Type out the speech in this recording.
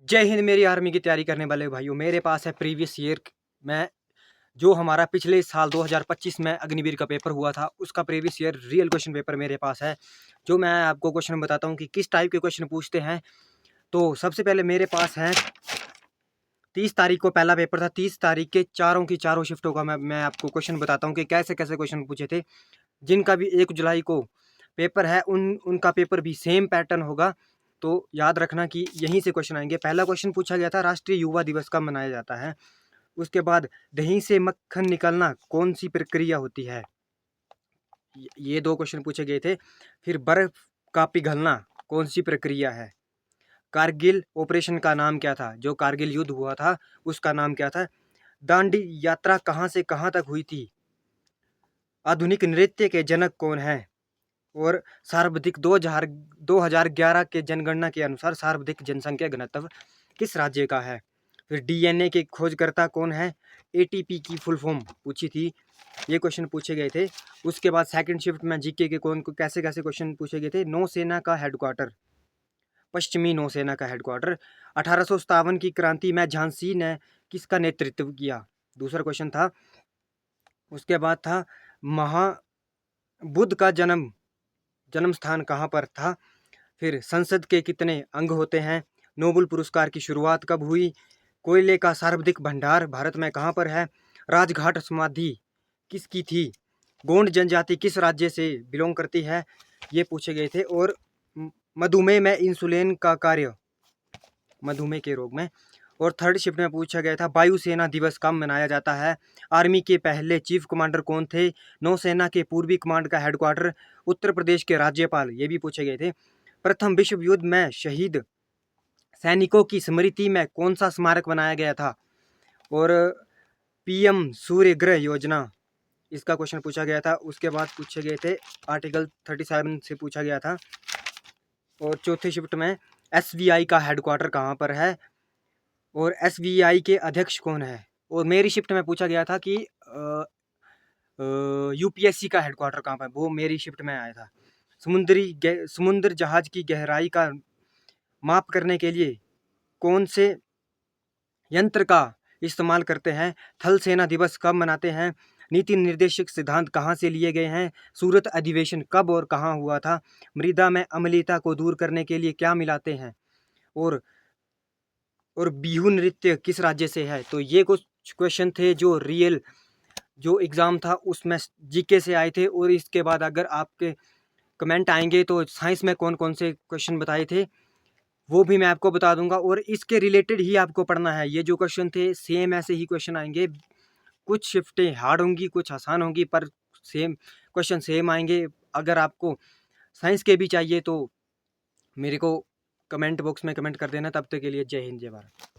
जय हिंद मेरी आर्मी की तैयारी करने वाले भाइयों। मेरे पास है प्रीवियस ईयर में जो हमारा पिछले साल 2025 में अग्निवीर का पेपर हुआ था, उसका previous year real question paper मेरे पास है। जो मैं आपको क्वेश्चन बताता हूँ कि किस टाइप के क्वेश्चन पूछते हैं। तो सबसे पहले मेरे पास है 30 तारीख को पहला पेपर था। 30 तारीख के चारों की चारों शिफ्टों का मैं आपको क्वेश्चन बताता हूँ कि कैसे कैसे क्वेश्चन पूछे थे। जिनका भी 1 जुलाई को पेपर है उनका पेपर भी सेम पैटर्न होगा। तो याद रखना कि यहीं से क्वेश्चन आएंगे। पहला क्वेश्चन पूछा गया था, राष्ट्रीय युवा दिवस कब मनाया जाता है। उसके बाद दही से मक्खन निकलना कौन सी प्रक्रिया होती है। ये 2 क्वेश्चन पूछे गए थे। फिर बर्फ का पिघलना कौन सी प्रक्रिया है। कारगिल ऑपरेशन का नाम क्या था, जो कारगिल युद्ध हुआ था उसका नाम क्या था। दांडी यात्रा कहाँ से कहाँ तक हुई थी। आधुनिक नृत्य के जनक कौन है। और सर्वाधिक 2011 के जनगणना के अनुसार सर्वाधिक जनसंख्या घनत्व किस राज्य का है। फिर डीएनए के खोजकर्ता कौन है। एटीपी की फुल फॉर्म पूछी थी। ये क्वेश्चन पूछे गए थे। उसके बाद सेकंड शिफ्ट में जीके के कौन कैसे कैसे क्वेश्चन पूछे गए थे। नौसेना का हेडक्वार्टर, पश्चिमी नौसेना का हेडक्वार्टर। 1857 की क्रांति में झांसी ने किसका नेतृत्व किया, दूसरा क्वेश्चन था। उसके बाद था महा बुद्ध का जन्म स्थान कहाँ पर था। फिर संसद के कितने अंग होते हैं। नोबेल पुरस्कार की शुरुआत कब हुई। कोयले का सर्वाधिक भंडार भारत में कहाँ पर है। राजघाट समाधि किसकी थी। गोंड जनजाति किस राज्य से बिलोंग करती है। ये पूछे गए थे। और मधुमेह में इंसुलिन का कार्य, मधुमेह के रोग में। और थर्ड शिफ्ट में पूछा गया था वायुसेना दिवस कब मनाया जाता है। आर्मी के पहले चीफ कमांडर कौन थे। नौसेना के पूर्वी कमांड का हेडक्वार्टर, उत्तर प्रदेश के राज्यपाल, ये भी पूछे गए थे। प्रथम विश्व युद्ध में शहीद सैनिकों की स्मृति में कौन सा स्मारक बनाया गया था। और पीएम सूर्य ग्रह योजना, इसका क्वेश्चन पूछा गया था। उसके बाद पूछे गए थे आर्टिकल 37 से पूछा गया था। और चौथे शिफ्ट में एसबीआई का हेडक्वार्टर कहाँ पर है और एसबीआई के अध्यक्ष कौन है। और मेरी शिफ्ट में पूछा गया था कि यूपीएससी का हेडक्वार्टर कहाँ पर, वो मेरी शिफ्ट में आया था। समुद्र जहाज की गहराई का माप करने के लिए कौन से यंत्र का इस्तेमाल करते हैं। थल सेना दिवस कब मनाते हैं। नीति निर्देशक सिद्धांत कहाँ से लिए गए हैं। सूरत अधिवेशन कब और कहाँ हुआ था। मृदा में अम्लीयता को दूर करने के लिए क्या मिलाते हैं। और बिहू नृत्य किस राज्य से है। तो ये कुछ क्वेश्चन थे जो रियल जो एग्ज़ाम था उसमें जीके से आए थे। और इसके बाद अगर आपके कमेंट आएंगे तो साइंस में कौन कौन से क्वेश्चन बताए थे वो भी मैं आपको बता दूंगा। और इसके रिलेटेड ही आपको पढ़ना है। ये जो क्वेश्चन थे सेम ऐसे ही क्वेश्चन आएंगे। कुछ शिफ्टें हार्ड होंगी, कुछ आसान होंगी, पर सेम क्वेश्चन सेम आएंगे। अगर आपको साइंस के भी चाहिए तो मेरे को कमेंट बॉक्स में कमेंट कर देना। तब तक के लिए जय हिंद जय भारत।